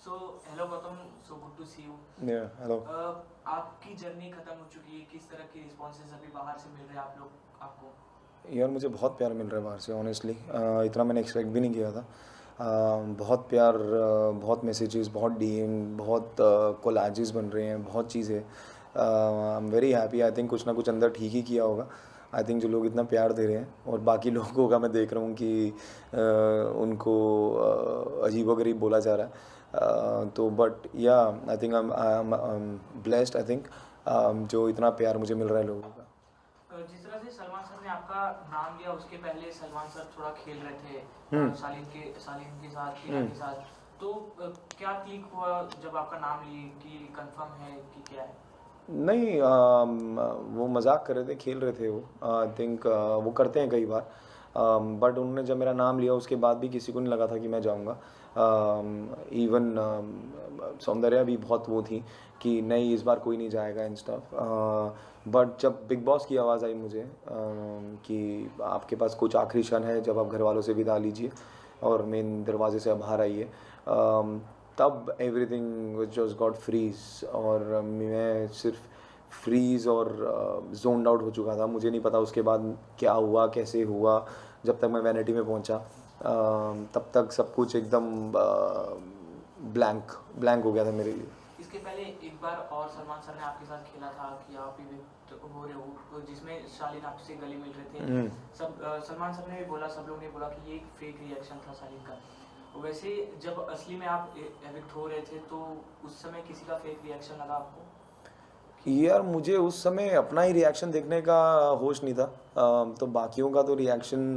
So hello Gautam, so good to see you. Hello. आपकी journey खत्म हो चुकी है, किस तरह की रिस्पॉन्सेज अभी बाहर से मिल रहे हैं आप लोग आपको? यार मुझे बहुत प्यार मिल रहा है बाहर से, ऑनेस्टली इतना मैंने एक्सपेक्ट भी नहीं किया था। बहुत प्यार, बहुत मैसेजेस, बहुत डीएम, बहुत कोलाजेस बन रहे हैं, बहुत चीज़ें। I am very happy. I think कुछ ना कुछ अंदर ठीक ही किया होगा। आई थिंक जो लोग इतना प्यार दे रहे हैं, और बाकी लोगों का मैं देख रहा हूँ कि उनको अजीबोगरीब बोला जा रहा है। तो बट या आई think I am blessed. I think जो इतना प्यार मुझे मिल रहा है लोगों का। जिस तरह से सलमान सर ने आपका नाम लिया, उसके पहले सलमान सर थोड़ा खेल रहे थे हम्म। सालिन के साथ, टीना हम्म। के साथ। तो क्या क्लिक हुआ जब आपका नाम लिए कि कंफर्म है कि क्या है? नहीं, वो मजाक कर रहे थे, खेल रहे थे वो। आई थिंक वो करते हैं कई बार। बट उन्होंने जब मेरा नाम लिया उसके बाद भी किसी को नहीं लगा था कि मैं जाऊंगा। इवन सौंदर्या भी बहुत वो थी कि नहीं, इस बार कोई नहीं जाएगा इन स्टफ। बट जब बिग बॉस की आवाज़ आई मुझे कि आपके पास कुछ आखिरी क्षण है जब आप घर वालों से विदा लीजिए और मेन दरवाजे से आप बाहर आइए, तब एवरीथिंग जस्ट गॉट फ्रीज। और मैं सिर्फ फ्रीज और जोन्ड आउट हो चुका था। मुझे नहीं पता उसके बाद क्या हुआ, कैसे हुआ। जब तक मैं वैनिटी में पहुंचा तब तक सब कुछ एकदम ब्लैंक ब्लैंक हो गया था मेरे लिए। इसके पहले एक बार और सलमान सर ने आपके साथ खेला था कि आप इविक्ट हो रहे हो, जिसमें शालीन आपसे गले मिल रहे थे। सब सलमान सर ने भी बोला, सब लोग ने बोला कि ये एक फेक रिएक्शन था शालीन का। वैसे जब असली में आप एविक्ट हो रहे थे तो उस समय किसी का फेक रिएक्शन लगा आपको? यार मुझे उस समय अपना ही रिएक्शन देखने का होश नहीं था। तो बाकियों का तो रिएक्शन,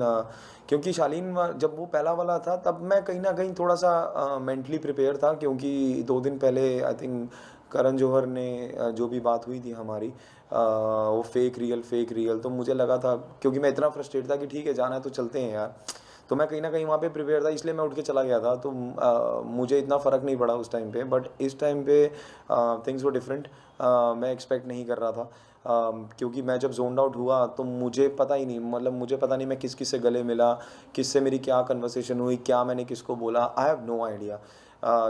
क्योंकि शालीन जब वो पहला वाला था तब मैं कहीं ना कहीं थोड़ा सा मेंटली प्रिपेयर था, क्योंकि 2 दिन पहले आई थिंक करण जौहर ने जो भी बात हुई थी हमारी, वो फेक रियल, तो मुझे लगा था, क्योंकि मैं इतना फ्रस्ट्रेट था कि ठीक है जाना है तो चलते हैं यार। तो मैं कहीं ना कहीं वहाँ पे प्रिपेयर था, इसलिए मैं उठ के चला गया था। तो मुझे इतना फ़र्क नहीं पड़ा उस टाइम पे। बट इस टाइम पे थिंग्स वो डिफरेंट। मैं एक्सपेक्ट नहीं कर रहा था, क्योंकि मैं जब जोन आउट हुआ तो मुझे पता ही नहीं, मतलब मुझे पता नहीं मैं किस किस से गले मिला, किससे मेरी क्या कन्वर्सेशन हुई, क्या मैंने किसको बोला। I have no idea.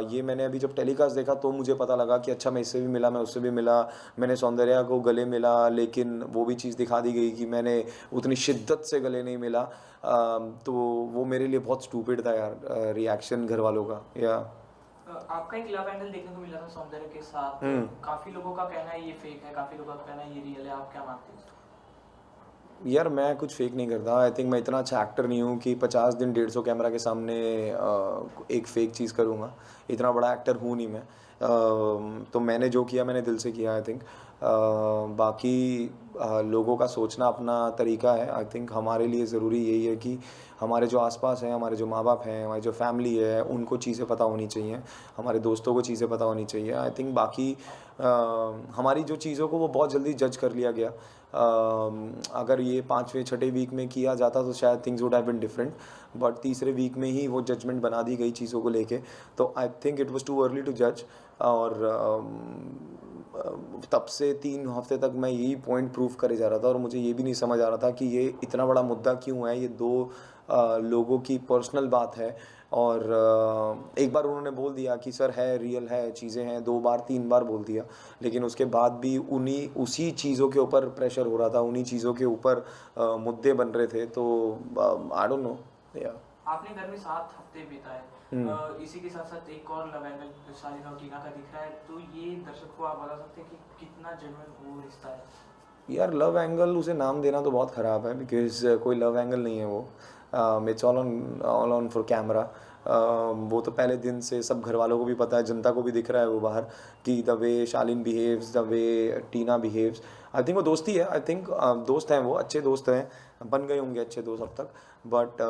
ये मैंने अभी जब टेलीकास्ट देखा तो मुझे पता लगा कि अच्छा, मैं इससे भी मिला, मैं उससे भी मिला, मैंने सौंदर्या को गले मिला, लेकिन वो भी चीज़ दिखा दी गई कि मैंने उतनी शिद्दत से गले नहीं मिला। तो वो मेरे लिए बहुत स्टूपिड था यार, रिएक्शन घर वालों का। या आपका एक लव एंगल देखने को मिला था सौंदर्य के साथ। हम्म। काफी लोगों का कहना है ये फेक है, काफी लोगों का कहना है ये रियल है। आप क्या मानते हैं? यार मैं कुछ फेक नहीं करता। आई थिंक मैं इतना अच्छा एक्टर नहीं हूँ कि 50 दिन 150 कैमरा के सामने एक फ़ेक चीज़ करूँगा। इतना बड़ा एक्टर हूँ नहीं मैं। तो मैंने जो किया मैंने दिल से किया। आई थिंक बाकी लोगों का सोचना अपना तरीका है। आई थिंक हमारे लिए ज़रूरी यही है कि हमारे जो आसपास हैं, हमारे जो माँ बाप हैं, हमारी जो फैमिली है, उनको चीज़ें पता होनी चाहिए, हमारे दोस्तों को चीज़ें पता होनी चाहिए। आई थिंक बाकी हमारी जो चीज़ों को वो बहुत जल्दी जज कर लिया गया। अगर ये 5वें 6ठे वीक में किया जाता तो शायद things would have been different. But तीसरे वीक में ही वो जजमेंट बना दी गई चीज़ों को लेके। तो I think it was too early to जज। और तब से 3 हफ्ते तक मैं यही पॉइंट प्रूव करे जा रहा था, और मुझे ये भी नहीं समझ आ रहा था कि ये इतना बड़ा मुद्दा क्यों है। ये दो लोगों की पर्सनल बात है। और एक बार उन्होंने बोल दिया कि सर है, रियल है, चीज़ें हैं, 2 बार 3 बार बोल दिया, लेकिन उसके बाद भी उन्हीं उसी चीज़ों के ऊपर प्रेशर हो रहा था, उन्हीं चीज़ों के ऊपर मुद्दे बन रहे थे। तो आई डोंट नो। या आपने घर में 7 हफ्ते बिताए। हम्म। इसी के साथ साथ एक और लव एंगल शालीन और टीना का दिख रहा है, तो ये दर्शक को आप बता सकते हैं कि कितना जेन्युइन वो रिश्ता है? यार लव एंगल उसे नाम देना तो बहुत ख़राब है, बिकॉज कोई लव एंगल नहीं है वो। It's all on for camera. वो तो पहले दिन से सब घर वालों को भी पता है, जनता को भी दिख रहा है वो बाहर, कि the way Shalin behaves, the way Tina behaves. I think वो दोस्ती है। आई थिंक दोस्त हैं, वो अच्छे दोस्त हैं, बन गए होंगे अच्छे दोस्त अब तक। बट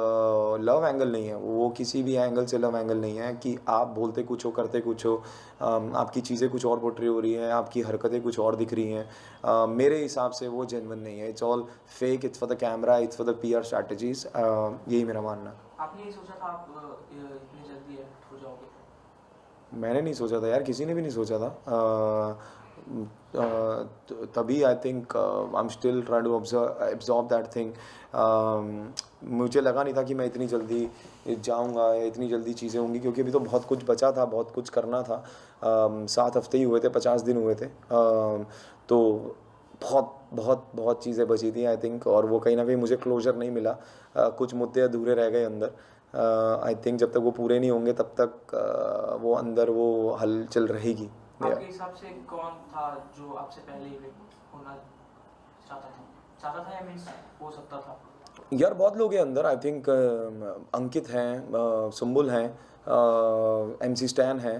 लव एंगल नहीं है वो, किसी भी एंगल से लव एंगल नहीं है कि आप बोलते कुछ हो, करते कुछ हो। आपकी चीज़ें कुछ और पोर्ट्रे हो रही हैं, आपकी हरकतें कुछ और दिख रही हैं। मेरे हिसाब से वो जेन्युइन नहीं है। It's all fake, it's for the camera, it's for the PR strategies. यही मेरा मानना है। आपने ये सोचा था आप इतनी जल्दी एविक्ट हो जाओगे? मैंने नहीं सोचा था यार, किसी ने भी नहीं सोचा था। तभी I think I am still try to absorb that thing. मुझे लगा नहीं था कि मैं इतनी जल्दी जाऊंगा या इतनी जल्दी चीज़ें होंगी, क्योंकि अभी तो बहुत कुछ बचा था, बहुत कुछ करना था। 7 हफ्ते ही हुए थे, 50 दिन हुए थे। तो बहुत बहुत बहुत चीज़ें बची थी आई थिंक, और वो कहीं ना कहीं मुझे क्लोजर नहीं मिला। कुछ मुद्दे अधूरे रह गए अंदर। आई थिंक जब तक वो पूरे नहीं होंगे तब तक वो अंदर वो हलचल रहेगी। आपके हिसाब से कौन था जो आपसे पहले इविक्ट होना चाहता था या मीन्स हो सकता था? यार बहुत लोग हैं अंदर। आई थिंक अंकित हैं, सुम्बुल हैं, MC स्टैन है,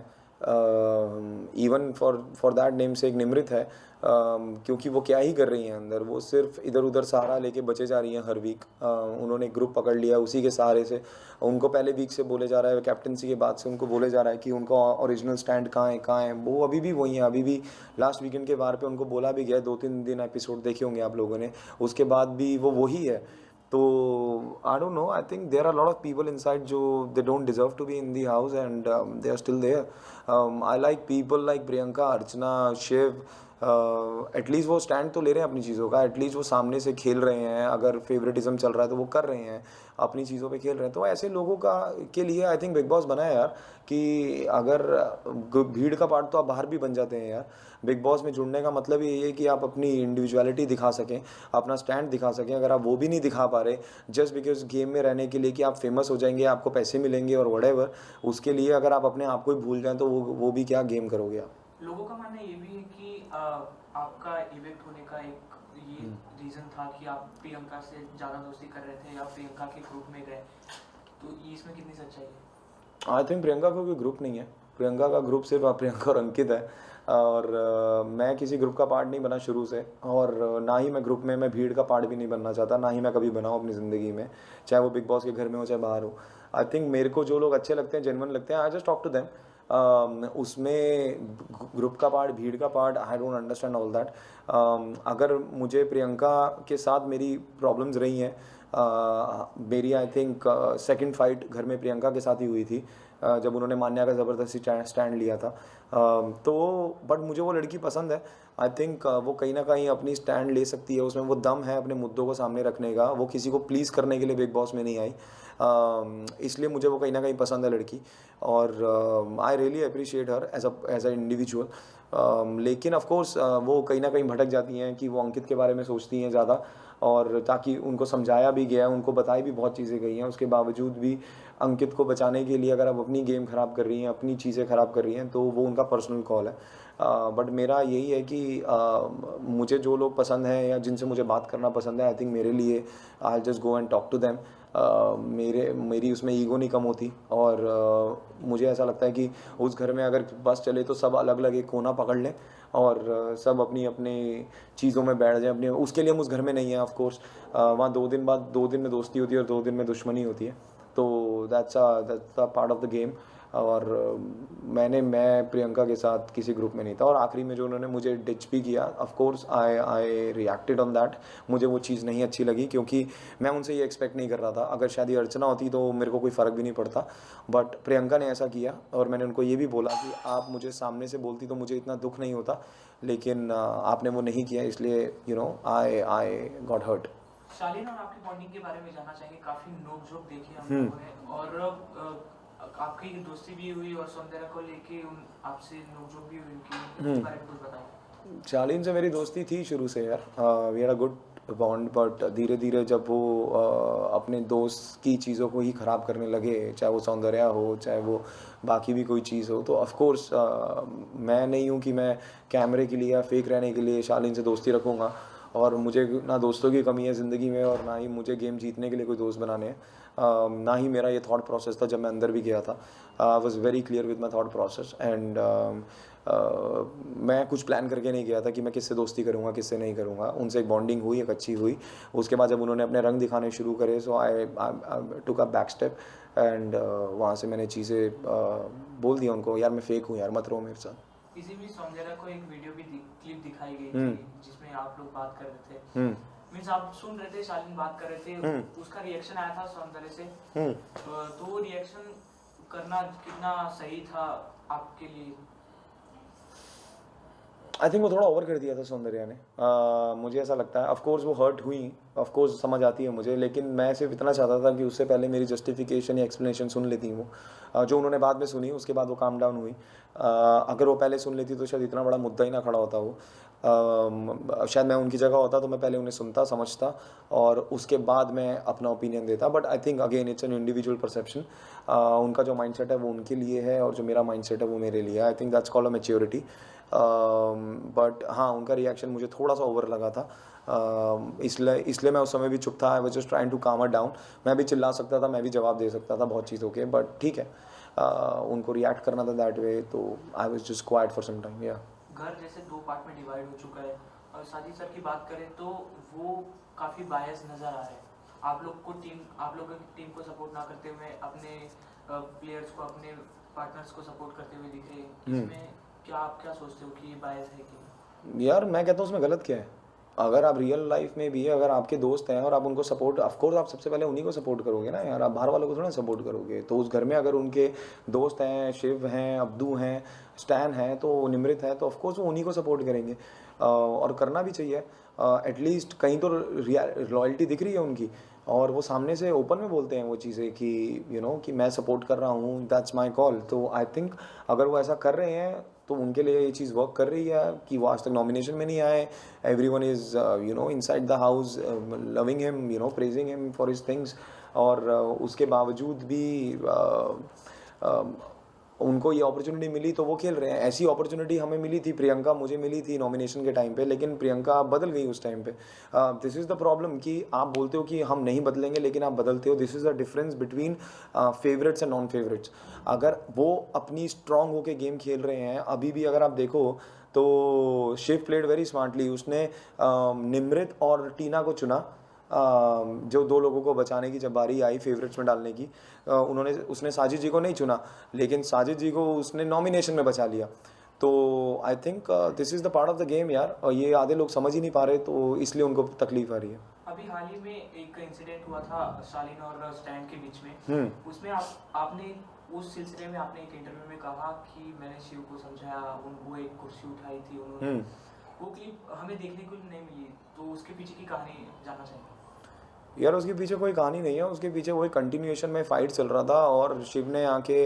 इवन फॉर दैट नेम से एक निमृत है। क्योंकि वो क्या ही कर रही हैं अंदर, वो सिर्फ इधर उधर सहारा लेके बचे जा रही हैं हर वीक। उन्होंने ग्रुप पकड़ लिया उसी के सहारे से। उनको पहले वीक से बोले जा रहा है, कैप्टनसी के बाद से उनको बोले जा रहा है कि उनका ओरिजिनल स्टैंड कहाँ है। वो अभी भी वही है, अभी भी लास्ट वीकेंड के बार पे उनको बोला भी गया, 2-3 दिन एपिसोड देखे होंगे आप लोगों ने, उसके बाद भी वो वही है। तो I don't know, I think there are lot of people inside जो they don't deserve to be in the house and they are still there. I like people like Priyanka, Archana, Shiv. At least वो स्टैंड तो ले रहे हैं अपनी चीज़ों का, एटलीस्ट वो सामने से खेल रहे हैं। अगर फेवरेटिज्म चल रहा है तो वो कर रहे हैं, अपनी चीज़ों पे खेल रहे हैं। तो ऐसे लोगों का के लिए आई थिंक बिग बॉस बना है यार, कि अगर भीड़ का पार्ट तो आप बाहर भी बन जाते हैं यार। बिग बॉस में जुड़ने का मतलब ये है कि आप अपनी इंडिविजुअलिटी दिखा सकें, अपना स्टैंड दिखा सकें। अगर आप वो भी नहीं दिखा पा रहे जस्ट बिकॉज गेम में रहने के लिए कि आप फेमस हो जाएंगे, आपको पैसे मिलेंगे और व्हाटएवर, उसके लिए अगर आप अपने आप को ही भूल जाएं तो वो भी क्या गेम करोगे आप। लोगों का मानना ये भी है कि आपका इवेक्ट होने का एक ये रीजन था कि आप प्रियंका से ज़्यादा दोस्ती कर रहे थे या प्रियंका के ग्रुप में गए, तो ये इसमें कितनी सच्चाई है? आई थिंक प्रियंका का कोई ग्रुप नहीं है। प्रियंका का ग्रुप सिर्फ प्रियंका और अंकित है। और मैं किसी ग्रुप का पार्ट नहीं बना शुरू से, और ना ही मैं ग्रुप में मैं भीड़ का पार्ट भी नहीं बनना चाहता, ना ही मैं कभी बनाऊँ अपनी ज़िंदगी में, चाहे वो बिग बॉस के घर में हो चाहे बाहर हो। आई थिंक मेरे को जो लोग अच्छे लगते हैं, जेन्युइन लगते हैं, I just talk to them. उसमें ग्रुप का पार्ट, भीड़ का part, I don't understand all that. अगर मुझे प्रियंका के साथ मेरी प्रॉब्लम्स रही हैं, मेरी आई थिंक सेकंड फाइट घर में प्रियंका के साथ ही हुई थी, जब उन्होंने मान्या का ज़बरदस्ती स्टैंड लिया था। तो बट मुझे वो लड़की पसंद है। आई थिंक वो कहीं ना कहीं अपनी स्टैंड ले सकती है, उसमें वो दम है अपने मुद्दों को सामने रखने का। वो किसी को प्लीज़ करने के लिए बिग बॉस में नहीं आई, इसलिए मुझे वो कहीं ना कहीं पसंद है लड़की। और I really appreciate her as a individual. लेकिन ऑफ कोर्स वो कहीं ना कहीं भटक जाती हैं कि वो अंकित के बारे में सोचती हैं ज़्यादा, और ताकि उनको समझाया भी गया है, उनको बताई भी बहुत चीज़ें गई हैं, उसके बावजूद भी अंकित को बचाने के लिए अगर आप अपनी गेम ख़राब कर रही हैं, अपनी चीज़ें ख़राब कर रही हैं, तो वो उनका पर्सनल कॉल है। बट मेरा यही है कि मुझे जो लोग पसंद हैं या जिनसे मुझे बात करना पसंद है, आई थिंक मेरे लिए I just go and talk to them. मेरी उसमें ईगो नहीं कम होती, और मुझे ऐसा लगता है कि उस घर में अगर बस चले तो सब अलग अलग एक कोना पकड़ लें और सब अपनी अपनी चीज़ों में बैठ जाएं अपने। उसके लिए हम उस घर में नहीं है ऑफ कोर्स। वहाँ 2 दिन बाद 2 दिन में दोस्ती होती है और 2 दिन में दुश्मनी होती है। तो that's the part of the game. और मैं प्रियंका के साथ किसी ग्रुप में नहीं था। और आखिरी में जो उन्होंने मुझे डिच भी किया, of course I reacted on that. मुझे वो चीज़ नहीं अच्छी लगी, क्योंकि मैं उनसे ये एक्सपेक्ट नहीं कर रहा था। अगर शायद ये अर्चना होती तो मेरे को कोई फ़र्क भी नहीं पड़ता, बट प्रियंका ने ऐसा किया। और मैंने उनको ये भी बोला कि आप मुझे सामने से बोलती तो मुझे इतना दुख नहीं होता, लेकिन आपने वो नहीं किया, इसलिए आई गॉट हर्ट। शालीन और आपकी बॉन्डिंग के बारे में जानना चाहेंगे। काफी नोक-झोंक देखी हम लोगों ने, और आपकी दोस्ती भी हुई और सौंदर्य को लेके आपसे नोक-झोंक भी हुई उनकी, इस बारे में कुछ बताइए। शालीन से मेरी दोस्ती थी शुरू से यार, we had a good bond. But धीरे धीरे जब वो अपने दोस्त की चीज़ों को ही ख़राब करने लगे, चाहे वो सौंदर्य हो चाहे वो बाकी भी कोई चीज़ हो, तो ऑफ कोर्स मैं नहीं हूँ कि मैं कैमरे के लिए या फेक रहने के लिए शालीन से दोस्ती रखूँगा। और मुझे ना दोस्तों की कमी है ज़िंदगी में, और ना ही मुझे गेम जीतने के लिए कोई दोस्त बनाने हैं। ना ही मेरा ये थॉट प्रोसेस था जब मैं अंदर भी गया था। I was very clear with my thought process. And मैं कुछ प्लान करके नहीं गया था कि मैं किससे दोस्ती करूँगा किससे नहीं करूँगा। उनसे एक बॉन्डिंग हुई, एक अच्छी हुई। उसके बाद जब उन्होंने अपने रंग दिखाने शुरू करे, सो आई टुक अ बैक स्टेप। एंड वहाँ से मैंने चीज़ें बोल दिया उनको, यार मैं फेक हूँ यार, मत रहो मेरे साथ। किसी भी सौंदर्य को एक वीडियो भी क्लिप दिखाई गई थी जिसमें आप लोग बात कर रहे थे, मीन्स आप सुन रहे थे, शालीन बात कर रहे थे, उसका रिएक्शन आया था सौंदर्य से, तो वो रिएक्शन करना कितना सही था आपके लिए? आई थिंक वो थोड़ा ओवर कर दिया था सौंदर्या ने। मुझे ऐसा लगता है। ऑफ कोर्स वो हर्ट हुई, ऑफ कोर्स समझ आती है मुझे, लेकिन मैं सिर्फ इतना चाहता था कि उससे पहले मेरी जस्टिफिकेशन या एक्सप्लेनेशन सुन लेती वो, जो उन्होंने बाद में सुनी, उसके बाद वो काम डाउन हुई। अगर वो पहले सुन लेती तो शायद इतना बड़ा मुद्दा ही ना खड़ा होता वो। शायद मैं उनकी जगह होता तो मैं पहले उन्हें सुनता, समझता, और उसके बाद मैं अपना ओपिनियन देता। But I think again it's an individual perception. उनका जो माइंडसेट है वो उनके लिए है, और जो मेरा माइंडसेट है वो मेरे लिए है। I think that's called a maturity. But हाँ, उनका रिएक्शन मुझे थोड़ा सा ओवर लगा था। इसलिए मैं उस समय भी चुप था। I was just trying to calm her down. मैं भी चिल्ला सकता था, मैं भी जवाब दे सकता था बहुत चीज़ों के, बट ठीक है, उनको रिएक्ट करना था दैट वे, तो I was just quiet for some time. या घर जैसे 2 पार्ट में डिवाइड हो चुका है, और साजिद सर की बात करें तो वो काफ़ी बायस नज़र आ रहे हैं। आप लोगों की टीम को सपोर्ट ना करते हुए अपने प्लेयर्स को, अपने पार्टनर्स को सपोर्ट करते हुए दिख रहे हैं। इसमें आप क्या सोचते हो कि ये बायस है कि यार मैं कहता हूँ उसमें गलत क्या है? अगर आप रियल लाइफ में भी अगर आपके दोस्त हैं और आप उनको सपोर्ट, ऑफ कोर्स आप सबसे पहले उन्हीं को सपोर्ट करोगे ना यार, आप बाहर वालों को थोड़ा सपोर्ट करोगे। तो उस घर में अगर उनके दोस्त हैं, शिव हैं, अब्दू हैं, स्टैन है, तो निमृत है, तो ऑफ कोर्स वो उन्हीं को सपोर्ट करेंगे, और करना भी चाहिए। एटलीस्ट कहीं तो लॉयल्टी दिख रही है उनकी, और वो सामने से ओपन में बोलते हैं वो चीज़ें कि कि मैं सपोर्ट कर रहा हूँ, दैट्स माई कॉल। तो आई थिंक अगर वो ऐसा कर रहे हैं तो उनके लिए ये चीज़ वर्क कर रही है कि वो आज तक नॉमिनेशन में नहीं आए। Everyone is inside the house loving him, praising him for his things. और उसके बावजूद भी उनको ये अपॉर्चुनिटी मिली तो वो खेल रहे हैं। ऐसी अपॉर्चुनिटी हमें मिली थी, प्रियंका मुझे मिली थी नॉमिनेशन के टाइम पे, लेकिन प्रियंका बदल गई उस टाइम पे। दिस इज़ द प्रॉब्लम कि आप बोलते हो कि हम नहीं बदलेंगे, लेकिन आप बदलते हो। This is the difference between favourites and non favourites. अगर वो अपनी स्ट्रांग होके गेम खेल रहे हैं, अभी भी अगर आप देखो तो शिव प्लेड वेरी स्मार्टली। उसने निमृत और टीना को चुना, जो 2 लोगों को बचाने की जब बारी आई फेवरेट्स में डालने की। उसने साजिद जी को नहीं चुना, लेकिन साजिद जी को उसने नॉमिनेशन में बचा लिया। तो I think this is the part of the game यार, और ये आधे लोग समझ ही नहीं पा रहे, तो इसलिए उनको तकलीफ आ रही है। अभी हाल ही में एक इंसिडेंट हुआ था शालीन और स्टैंड के बीच में। उसमें आपने उस सिलसिले में आपने एक इंटरव्यू में कहा कि मैंने शिव को समझाया, वो एक कुर्सी उठाई थी उन्होंने। वो क्लिप हमें देखने को नहीं मिली, तो उसके पीछे की कहानी जानना चाहेंगे। यार उसके पीछे कोई कहानी नहीं है, उसके पीछे वही कंटिन्यूएशन में फाइट चल रहा था, और शिव ने आके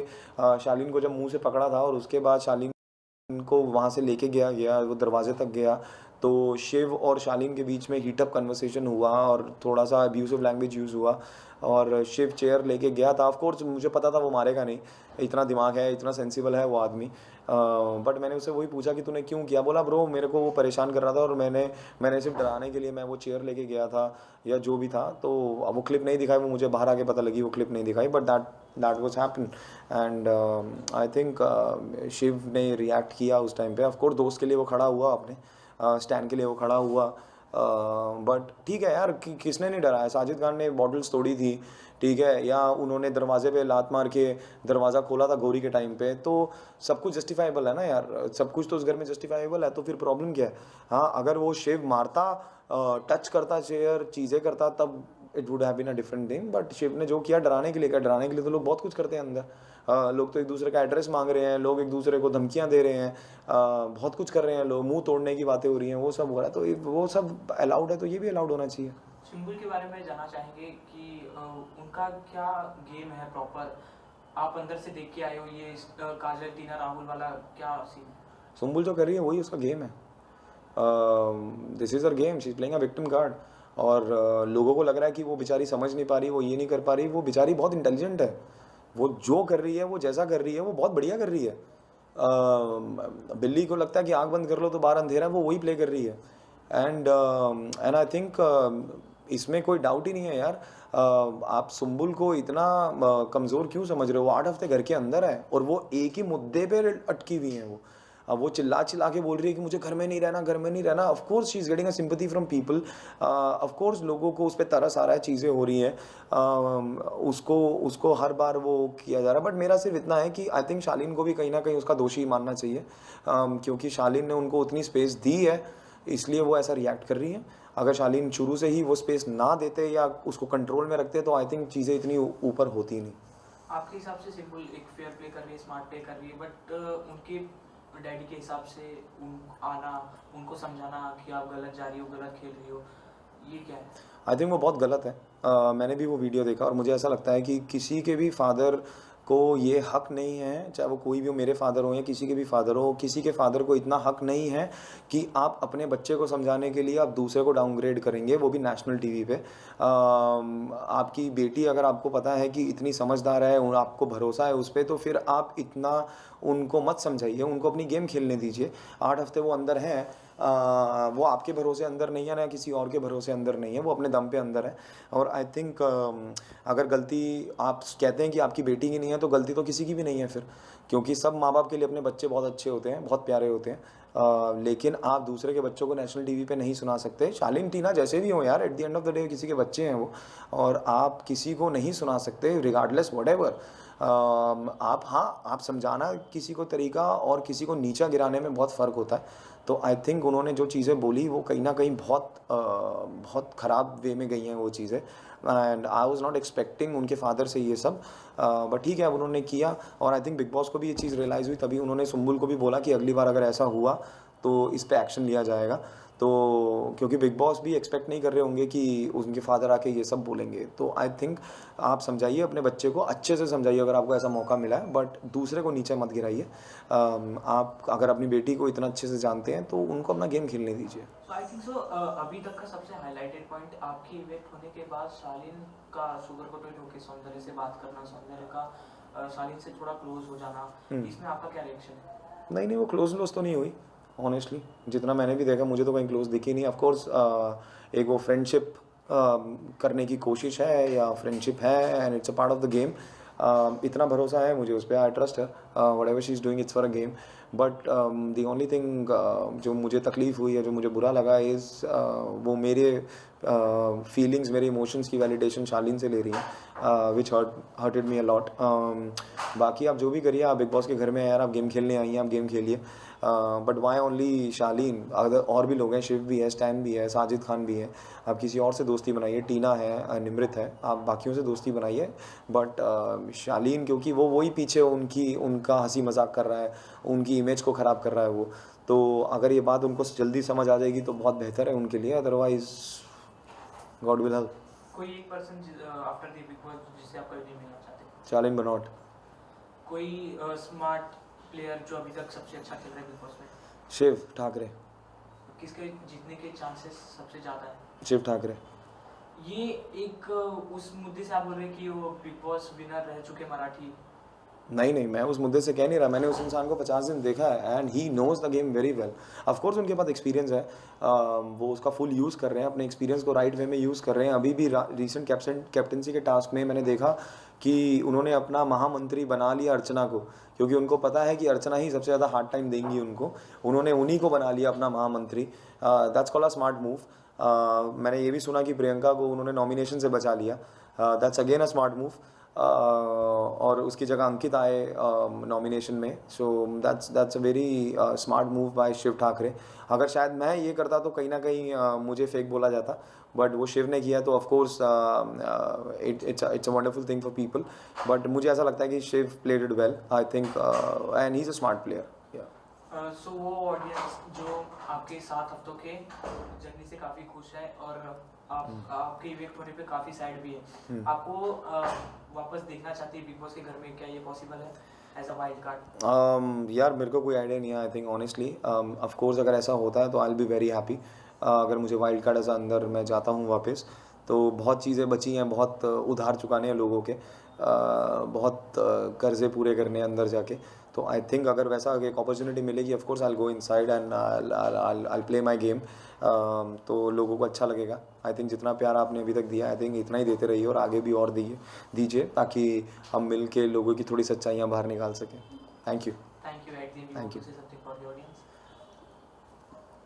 शालीन को जब मुंह से पकड़ा था, और उसके बाद शालीन को वहाँ से लेके गया वो दरवाजे तक गया, तो शिव और शालीन के बीच में हीटअप कन्वर्सेशन हुआ और थोड़ा सा अब्यूसिव लैंग्वेज यूज़ हुआ, और शिव चेयर लेके गया था। ऑफ कोर्स मुझे पता था वो मारेगा नहीं, इतना दिमाग है, इतना सेंसिबल है वो आदमी। बट मैंने उससे वही पूछा कि तूने क्यों किया? बोला ब्रो मेरे को वो परेशान कर रहा था, और मैंने सिर्फ डराने के लिए मैं वो चेयर लेके गया था, या जो भी था। तो अब वो क्लिप नहीं दिखाई, वो मुझे बाहर आके पता लगी, वो क्लिप नहीं दिखाई, but that was happen. And I think Shiv ने रिएक्ट किया उस टाइम पे। ऑफ कोर्स दोस्त के लिए वो खड़ा हुआ, अपने स्टैंड के लिए वो खड़ा हुआ। बट ठीक है यार, किसने नहीं डरा है? साजिद खान ने बॉटल्स तोड़ी थी, ठीक है, या उन्होंने दरवाजे पे लात मार के दरवाज़ा खोला था गौरी के टाइम पे, तो सब कुछ जस्टिफाइबल है ना यार, सब कुछ तो उस घर में जस्टिफाइबल है, तो फिर प्रॉब्लम क्या है? हाँ, अगर वो शिव मारता, टच करता चेयर, चीज़ें करता, तब it would have been a different thing. But Shiv ने जो किया डराने के लिए किया। डराने के लिए तो लोग बहुत कुछ करते हैं अंदर। लोग तो एक दूसरे का एड्रेस मांग रहे हैं, लोग एक दूसरे को धमकियां दे रहे हैं, बहुत कुछ कर रहे हैं लोग, मुंह तोड़ने की बातें हो रही हैं, वो सब हो रहा है। तो वो सब अलाउड है, तो ये भी अलाउड होना चाहिए। सिंबल के बारे में जानना चाहेंगे कि उनका क्या गेम है प्रॉपर? आप अंदर से देख के आए हो, ये काजल टीना राहुल वाला क्या सीन है? सुम्बुल जो कर रही है वही उसका गेम है। This is her game, she is playing a victim card. और लोगों को लग रहा है कि वो बेचारी समझ नहीं पा रही, वो ये नहीं कर पा रही। वो बेचारी बहुत इंटेलिजेंट है, वो जो कर रही है, वो जैसा कर रही है, वो बहुत बढ़िया कर रही है। बिल्ली को लगता है कि आँख बंद कर लो तो बाहर अंधेरा है, वो वही प्ले कर रही है। एंड आई थिंक इसमें कोई डाउट ही नहीं है यार। आप सुम्बुल को इतना कमज़ोर क्यों समझ रहे हो? वो 8 हफ्ते घर के अंदर है, और वो एक ही मुद्दे पे अटकी हुई हैं वो। अब वो चिल्ला चिल्ला के बोल रही है कि मुझे घर में नहीं रहना, घर में नहीं रहना। Of course she is getting a sympathy from people. Of course लोगों को उस पर तरस आ रहा है, चीज़ें हो रही हैं, उसको हर बार वो किया जा रहा है। बट मेरा सिर्फ इतना है कि आई थिंक शालीन को भी कहीं ना कहीं उसका दोषी मानना चाहिए, क्योंकि शालीन ने उनको उतनी स्पेस दी है, इसलिए वो ऐसा रिएक्ट कर रही है। अगर शालीन शुरू से ही वो स्पेस ना देते या उसको कंट्रोल में रखते, तो आई थिंक चीज़ें इतनी ऊपर होती नहीं। आपके हिसाब से सिंपल एक फेयर प्ले कर रही है, स्मार्ट प्ले कर रही है, बट उनके डैडी के हिसाब से उनको समझाना कि आप गलत जा रही हो, गलत खेल रही हो, ये क्या है? आई थिंक वो बहुत गलत है। मैंने भी वो वीडियो देखा और मुझे ऐसा लगता है कि किसी के भी फादर को ये हक नहीं है, चाहे वो कोई भी हो, मेरे फादर हो या किसी के भी फादर हो, किसी के फादर को इतना हक नहीं है कि आप अपने बच्चे को समझाने के लिए आप दूसरे को डाउनग्रेड करेंगे, वो भी नेशनल टीवी पे। आपकी बेटी अगर आपको पता है कि इतनी समझदार है, आपको भरोसा है उस पर, तो फिर आप इतना उनको मत समझाइए, उनको अपनी गेम खेलने दीजिए। 8 हफ्ते वो अंदर हैं, वो आपके भरोसे अंदर नहीं है ना किसी और के भरोसे अंदर नहीं है, वो अपने दम पे अंदर है। और आई थिंक अगर गलती आप कहते हैं कि आपकी बेटी की नहीं है, तो गलती तो किसी की भी नहीं है फिर, क्योंकि सब माँ बाप के लिए अपने बच्चे बहुत अच्छे होते हैं, बहुत प्यारे होते हैं। लेकिन आप दूसरे के बच्चों को नेशनल टीवी पे नहीं सुना सकते। शालीन टीना जैसे भी हो यार, at the end of the day किसी के बच्चे हैं वो, और आप किसी को नहीं सुना सकते रिगार्डलेस व्हाटएवर। आप, हाँ, आप समझाना किसी को तरीका और किसी को नीचा गिराने में बहुत फ़र्क होता है। तो आई थिंक उन्होंने जो चीज़ें बोली वो कहीं ना कहीं बहुत ख़राब वे में गई हैं वो चीज़ें, and I was not expecting उनके फादर से ये सब। बट ठीक है, अब उन्होंने किया, और आई थिंक बिग बॉस को भी ये चीज़ रियलाइज़ हुई, तभी उन्होंने सुम्बुल को भी बोला कि अगली बार अगर ऐसा हुआ तो इस पे एक्शन लिया जाएगा। तो क्योंकि बिग बॉस भी एक्सपेक्ट नहीं कर रहे होंगे कि उनके फादर आके ये सब बोलेंगे। तो आई थिंक आप समझाइए अपने बच्चे को, अच्छे से समझाइए अगर आपको ऐसा मौका मिला है, बट दूसरे को नीचे मत गिराइए। आप अगर अपनी बेटी को इतना अच्छे से जानते हैं तो उनको अपना गेम खेलने दीजिए। So I think so, अभी तक का सबसे हाईलाइटेड पॉइंट आपकी इवेक्ट होने के बाद शालीन का शुगर कोटेड होकर सौंदर्य से बात करना, सौंदर्य का शालीन से थोड़ा क्लोज हो जाना, इसमें आपका क्या रिएक्शन है? नहीं, वो क्लोज तो नहीं हुई ऑनेस्टली। जितना मैंने भी देखा मुझे तो कहीं क्लोज दिखी नहीं। ऑफकोर्स एक वो फ्रेंडशिप करने की कोशिश है या फ्रेंडशिप है, and it's a part of the game. इतना भरोसा है मुझे उस पर, आई ट्रस्ट है, what ever she is doing it's for a game. But the only thing जो मुझे तकलीफ़ हुई है, जो मुझे बुरा लगा इज़ वो मेरे फीलिंग्स, मेरे इमोशंस की वैलिडेशन शालीन से ले रही हैं, विच हर्टेड मी अ लॉट। बाकी आप जो भी करिए, आप बिग बॉस के घर में हैं यार, आप गेम खेलने आई हैं, आप गेम खेलिए। बट वाई ओनली शालीन? अगर और भी लोग हैं, शिव भी है, स्टैन भी है, साजिद खान भी है, आप किसी और से दोस्ती बनाइए, टीना है, निमृत है, आप बाकियों से दोस्ती बनाइए। बट शालीन, क्योंकि वो वही पीछे उनका हंसी मजाक कर रहा है, उनकी इमेज को ख़राब कर रहा है वो, तो अगर ये बात उनको जल्दी समझ आ जाएगी तो बहुत बेहतर है उनके लिए, अदरवाइज गॉड विल हेल्प। कोई एक person after the big boss जिससे आप कभी नहीं मिलना चाहते? शालीन बनॉट। कोई स्मार्ट प्लेयर जो अभी तक सबसे अच्छा खेल रहा है बिग बॉस में? शिव ठाकरे। किसके जीतने के चांसेस सबसे ज़्यादा है? शिव ठाकरे। ये एक उस मुद्दे से आप बोल रहे हैं कि वो बिग बॉस विनर रह चुके मराठी? नहीं, मैं उस मुद्दे से कह नहीं रहा। मैंने उस इंसान को 50 दिन देखा है, and he knows the game very well. Of course उनके पास एक्सपीरियंस है, वो उसका फुल यूज़ कर रहे हैं, अपने एक्सपीरियंस को राइट वे में यूज़ कर रहे हैं। अभी भी रीसेंट कैप्टनसी के टास्क में मैंने देखा कि उन्होंने अपना महामंत्री बना लिया अर्चना को, क्योंकि उनको पता है कि अर्चना ही सबसे ज़्यादा हार्ड टाइम देंगी उनको। उन्होंने उन्हीं को बना लिया अपना महामंत्री। That's called a smart move. मैंने ये भी सुना कि प्रियंका को उन्होंने नॉमिनेशन से बचा लिया, that's again a smart move. और उसकी जगह अंकित आए नॉमिनेशन में, so that's a very smart move by Shiv Thakare. अगर शायद मैं ये करता तो कहीं ना कहीं मुझे फेक बोला जाता, बट वो शिव ने किया, तो of course it's a wonderful thing for people. But मुझे ऐसा लगता है कि Shiv played it well, I think, and he is a smart player. So वो ऑडियंस जो आपके 7 हफ्तों के जर्नी से काफ़ी खुश है और आपके इवेक्ट होने पे काफ़ी सैड भी है, आपको वापस देखना चाहती है बिग बॉस के घर में, क्या ये पॉसिबल है एज अ वाइल्ड कार्ड? यार मेरे को कोई आइडिया नहीं है, I think honestly. Of course अगर ऐसा होता है तो I will be very happy. अगर मुझे वाइल्ड कार्ड ऐसा अंदर मैं जाता हूँ वापस, तो बहुत चीज़ें बची हैं, बहुत उधार चुकाने हैं लोगों के, बहुत कर्जे पूरे करने हैं अंदर जाके। तो आई थिंक अगर वैसा एक अपॉर्चुनिटी मिलेगी, of course I will go inside and I play my game. तो लोगों को अच्छा लगेगा। आई थिंक जितना प्यार आपने अभी तक दिया, आई थिंक इतना ही देते रहिए और आगे भी और दीजिए, ताकि हम मिल के लोगों की थोड़ी सच्चाइयाँ बाहर निकाल सकें। Thank you. Thank you. Something for the audience?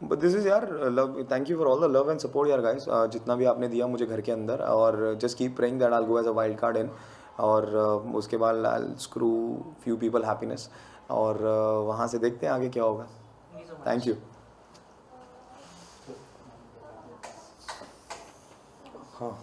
But this is यार love, thank you for all the love and support यार गाइस, जितना भी आपने दिया मुझे घर के अंदर, और just keep praying that I will go as a wild card in, और उसके बाद I will screw few people happiness, और वहाँ से देखते हैं आगे क्या होगा। Thank you. हाँ।